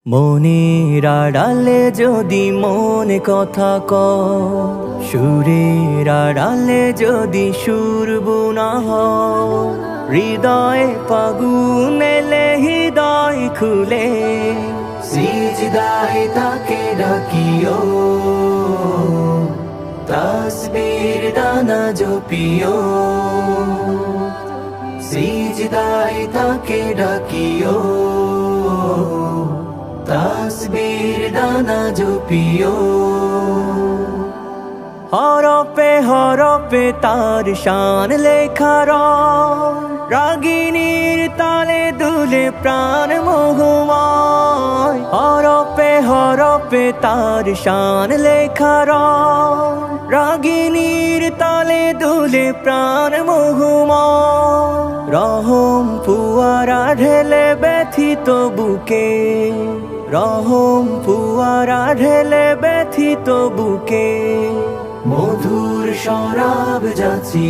মনের আড়ালে যদি মনে কথা সুরের আড়ালে যদি সুর বোনা হৃদয়ে ফাগুন এলে হৃদয় খুলে সিজদায় তাকে ডাকিও তাসবীর দানা জপিও সিজদায় তাকে ডাকিও তাসবীর দানা জপিও হরপে হরপে তার শান লেখা রাগিনীর তালে দুলে প্রাণ মোহময় হরপে হরপে তার শান লেখা রাগিনীর তালে দুলে প্রাণ মোহময় রহম ফুয়ারা ঢেলে ব্যথিত বুকে রহম ফুয়ারা ঢেলে ব্যথিত বুকে মধুর শরাব যাচ্ছি।